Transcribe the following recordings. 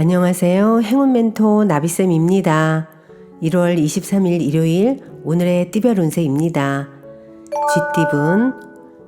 안녕하세요. 행운 멘토 나비쌤입니다. 1월 23일 일요일 오늘의 띠별 운세입니다. 쥐띠분,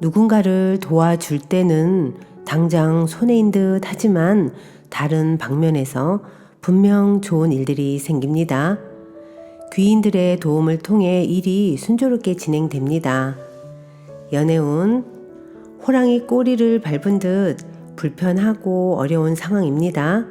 누군가를 도와줄 때는 당장 손해인 듯 하지만 다른 방면에서 분명 좋은 일들이 생깁니다. 귀인들의 도움을 통해 일이 순조롭게 진행됩니다. 연애운, 호랑이 꼬리를 밟은 듯 불편하고 어려운 상황입니다.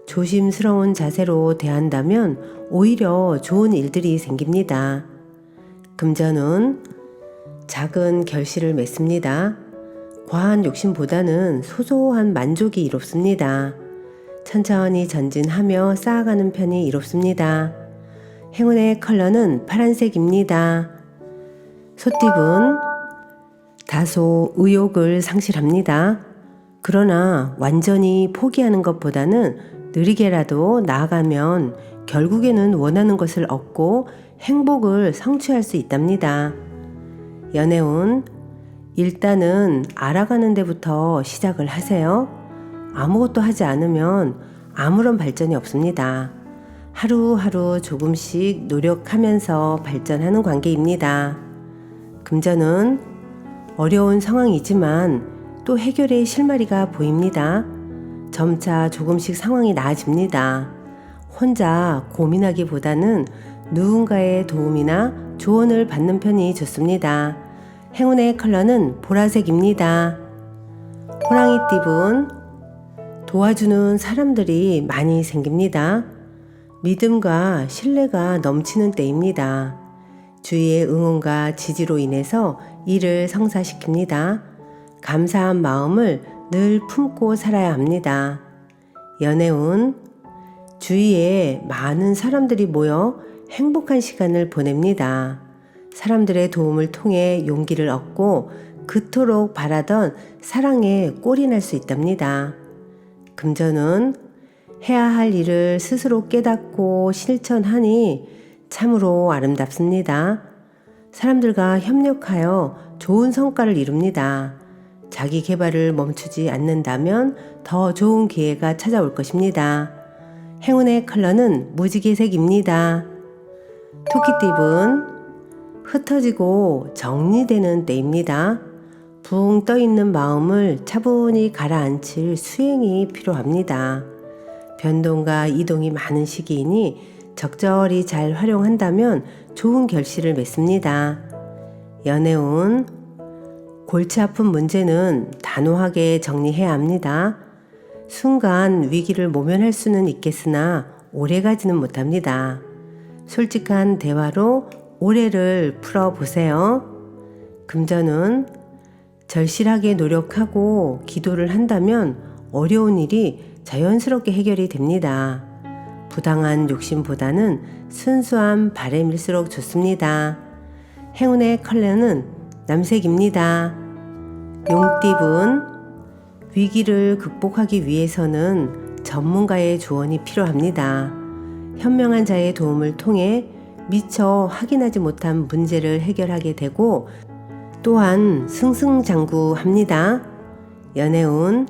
조심스러운 자세로 대한다면 오히려 좋은 일들이 생깁니다. 금전운, 작은 결실을 맺습니다. 과한 욕심보다는 소소한 만족이 이롭습니다. 천천히 전진하며 쌓아가는 편이 이롭습니다. 행운의 컬러는 파란색입니다. 소띠분, 다소 의욕을 상실합니다. 그러나 완전히 포기하는 것보다는 느리게라도 나아가면 결국에는 원하는 것을 얻고 행복을 성취할 수 있답니다. 연애운, 일단은 알아가는 데부터 시작을 하세요. 아무것도 하지 않으면 아무런 발전이 없습니다. 하루하루 조금씩 노력하면서 발전하는 관계입니다. 금전은 어려운 상황이지만 또 해결의 실마리가 보입니다. 점차 조금씩 상황이 나아집니다. 혼자 고민하기보다는 누군가의 도움이나 조언을 받는 편이 좋습니다. 행운의 컬러는 보라색입니다. 호랑이띠분, 도와주는 사람들이 많이 생깁니다. 믿음과 신뢰가 넘치는 때입니다. 주위의 응원과 지지로 인해서 일을 성사시킵니다. 감사한 마음을 늘 품고 살아야 합니다. 연애운, 주위에 많은 사람들이 모여 행복한 시간을 보냅니다. 사람들의 도움을 통해 용기를 얻고 그토록 바라던 사랑에 꼴이 날 수 있답니다. 금전은 해야 할 일을 스스로 깨닫고 실천하니 참으로 아름답습니다. 사람들과 협력하여 좋은 성과를 이룹니다. 자기 개발을 멈추지 않는다면 더 좋은 기회가 찾아올 것입니다. 행운의 컬러는 무지개색입니다. 토끼띠분, 흩어지고 정리되는 때입니다. 붕 떠있는 마음을 차분히 가라앉힐 수행이 필요합니다. 변동과 이동이 많은 시기이니 적절히 잘 활용한다면 좋은 결실을 맺습니다. 연애운, 골치 아픈 문제는 단호하게 정리해야 합니다. 순간 위기를 모면할 수는 있겠으나 오래가지는 못합니다. 솔직한 대화로 오해를 풀어보세요. 금전은 절실하게 노력하고 기도를 한다면 어려운 일이 자연스럽게 해결이 됩니다. 부당한 욕심보다는 순수한 바람일수록 좋습니다. 행운의 컬러는 남색입니다. 용띠분, 위기를 극복하기 위해서는 전문가의 조언이 필요합니다. 현명한 자의 도움을 통해 미처 확인하지 못한 문제를 해결하게 되고 또한 승승장구합니다. 연애운,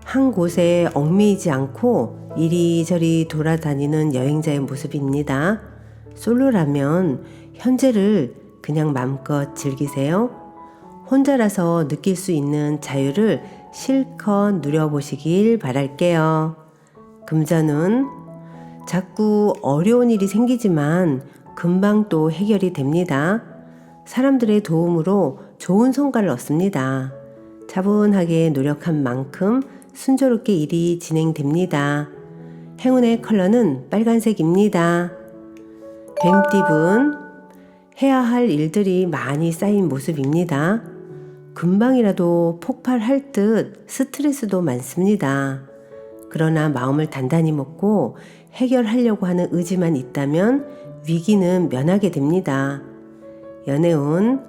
한 곳에 얽매이지 않고 이리저리 돌아다니는 여행자의 모습입니다. 솔로라면 현재를 그냥 마음껏 즐기세요. 혼자라서 느낄 수 있는 자유를 실컷 누려보시길 바랄게요. 금전은 자꾸 어려운 일이 생기지만 금방 또 해결이 됩니다. 사람들의 도움으로 좋은 성과를 얻습니다. 차분하게 노력한 만큼 순조롭게 일이 진행됩니다. 행운의 컬러는 빨간색입니다. 뱀띠분, 해야 할 일들이 많이 쌓인 모습입니다. 금방이라도 폭발할 듯 스트레스도 많습니다. 그러나 마음을 단단히 먹고 해결하려고 하는 의지만 있다면 위기는 면하게 됩니다. 연애운,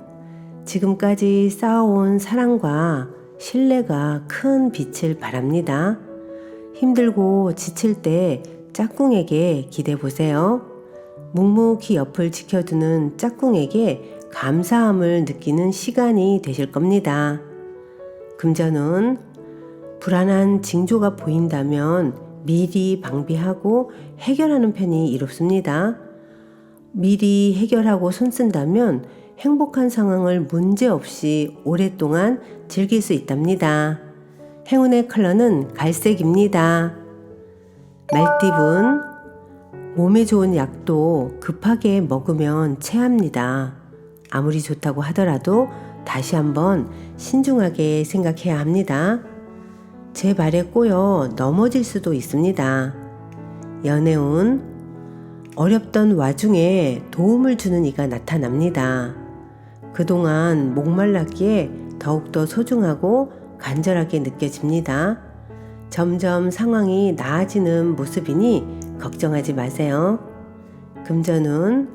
지금까지 쌓아온 사랑과 신뢰가 큰 빛을 발합니다. 힘들고 지칠 때 짝꿍에게 기대보세요. 묵묵히 옆을 지켜주는 짝꿍에게 감사함을 느끼는 시간이 되실 겁니다. 금전은 불안한 징조가 보인다면 미리 방비하고 해결하는 편이 이롭습니다. 미리 해결하고 손쓴다면 행복한 상황을 문제없이 오랫동안 즐길 수 있답니다. 행운의 컬러는 갈색입니다. 말띠분, 몸에 좋은 약도 급하게 먹으면 체합니다. 아무리 좋다고 하더라도 다시 한번 신중하게 생각해야 합니다. 제 말에 꼬여 넘어질 수도 있습니다. 연애운, 어렵던 와중에 도움을 주는 이가 나타납니다. 그동안 목말랐기에 더욱더 소중하고 간절하게 느껴집니다. 점점 상황이 나아지는 모습이니 걱정하지 마세요. 금전운,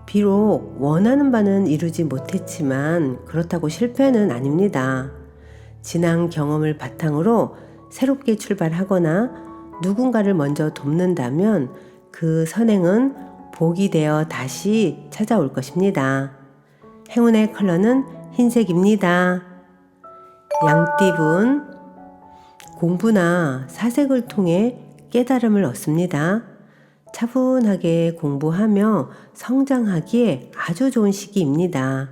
비록 원하는 바는 이루지 못했지만 그렇다고 실패는 아닙니다. 지난 경험을 바탕으로 새롭게 출발하거나 누군가를 먼저 돕는다면 그 선행은 복이 되어 다시 찾아올 것입니다. 행운의 컬러는 흰색입니다. 양띠분, 공부나 사색을 통해 깨달음을 얻습니다. 차분하게 공부하며 성장하기에 아주 좋은 시기입니다.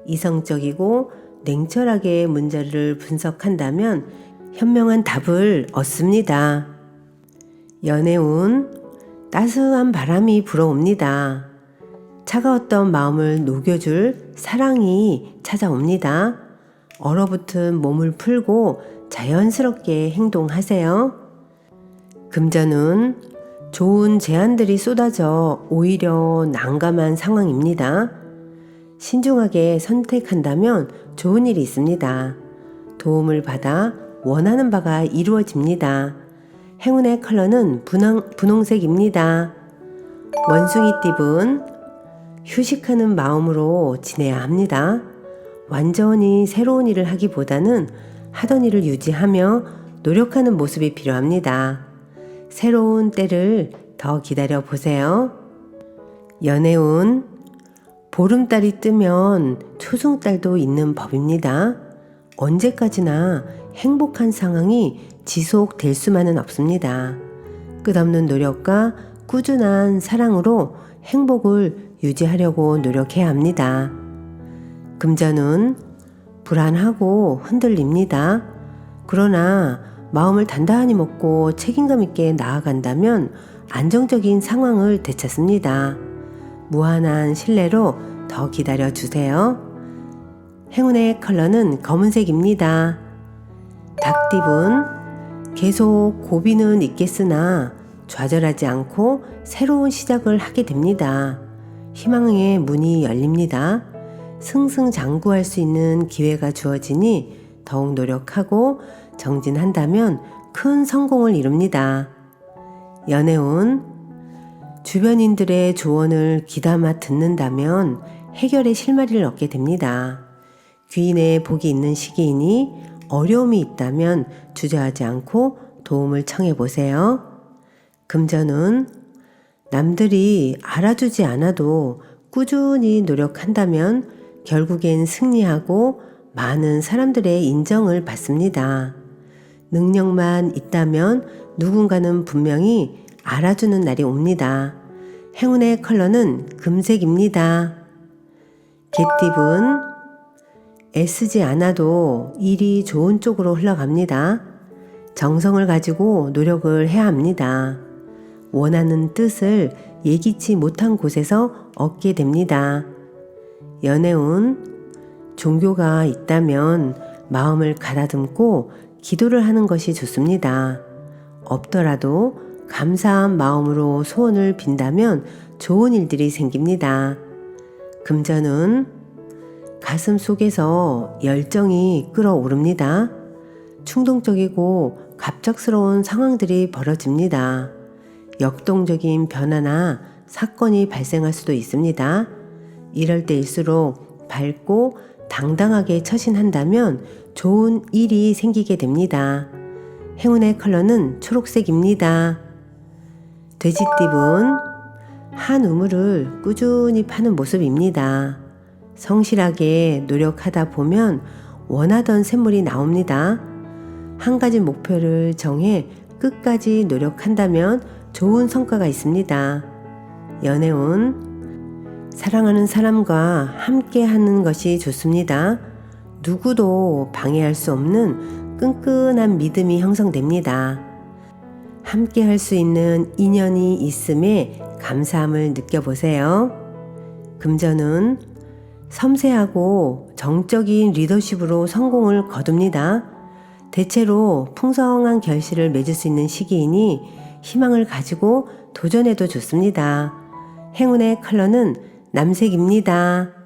이성적이고 냉철하게 문제를 분석한다면 현명한 답을 얻습니다. 연애운, 따스한 바람이 불어옵니다. 차가웠던 마음을 녹여줄 사랑이 찾아옵니다. 얼어붙은 몸을 풀고 자연스럽게 행동하세요. 금전운, 좋은 제안들이 쏟아져 오히려 난감한 상황입니다. 신중하게 선택한다면 좋은 일이 있습니다. 도움을 받아 원하는 바가 이루어집니다. 행운의 컬러는 분홍색입니다. 원숭이띠분, 휴식하는 마음으로 지내야 합니다. 완전히 새로운 일을 하기보다는 하던 일을 유지하며 노력하는 모습이 필요합니다. 새로운 때를 더 기다려 보세요. 연애운, 보름달이 뜨면 초승달도 있는 법입니다. 언제까지나 행복한 상황이 지속될 수만은 없습니다. 끝없는 노력과 꾸준한 사랑으로 행복을 유지하려고 노력해야 합니다. 금전운, 불안하고 흔들립니다. 그러나 마음을 단단히 먹고 책임감 있게 나아간다면 안정적인 상황을 되찾습니다. 무한한 신뢰로 더 기다려주세요. 행운의 컬러는 검은색입니다. 닭띠분, 계속 고비는 있겠으나 좌절하지 않고 새로운 시작을 하게 됩니다. 희망의 문이 열립니다. 승승장구할 수 있는 기회가 주어지니 더욱 노력하고 정진한다면 큰 성공을 이룹니다. 연애운, 주변인들의 조언을 귀담아 듣는다면 해결의 실마리를 얻게 됩니다. 귀인의 복이 있는 시기이니 어려움이 있다면 주저하지 않고 도움을 청해 보세요. 금전운, 남들이 알아주지 않아도 꾸준히 노력한다면 결국엔 승리하고 많은 사람들의 인정을 받습니다. 능력만 있다면 누군가는 분명히 알아주는 날이 옵니다. 행운의 컬러는 금색입니다. 개띠분, 애쓰지 않아도 일이 좋은 쪽으로 흘러갑니다. 정성을 가지고 노력을 해야 합니다. 원하는 뜻을 예기치 못한 곳에서 얻게 됩니다. 연애운, 종교가 있다면 마음을 가다듬고 기도를 하는 것이 좋습니다. 없더라도 감사한 마음으로 소원을 빈다면 좋은 일들이 생깁니다. 금전운, 가슴 속에서 열정이 끓어오릅니다. 충동적이고 갑작스러운 상황들이 벌어집니다. 역동적인 변화나 사건이 발생할 수도 있습니다. 이럴 때일수록 밝고 당당하게 처신한다면 좋은 일이 생기게 됩니다. 행운의 컬러는 초록색입니다. 돼지띠분, 한 우물을 꾸준히 파는 모습입니다. 성실하게 노력하다 보면 원하던 샘물이 나옵니다. 한 가지 목표를 정해 끝까지 노력한다면 좋은 성과가 있습니다. 연애운, 사랑하는 사람과 함께 하는 것이 좋습니다. 누구도 방해할 수 없는 끈끈한 믿음이 형성됩니다. 함께 할 수 있는 인연이 있음에 감사함을 느껴보세요. 금전은 섬세하고 정적인 리더십으로 성공을 거둡니다. 대체로 풍성한 결실을 맺을 수 있는 시기이니 희망을 가지고 도전해도 좋습니다. 행운의 컬러는 남색입니다.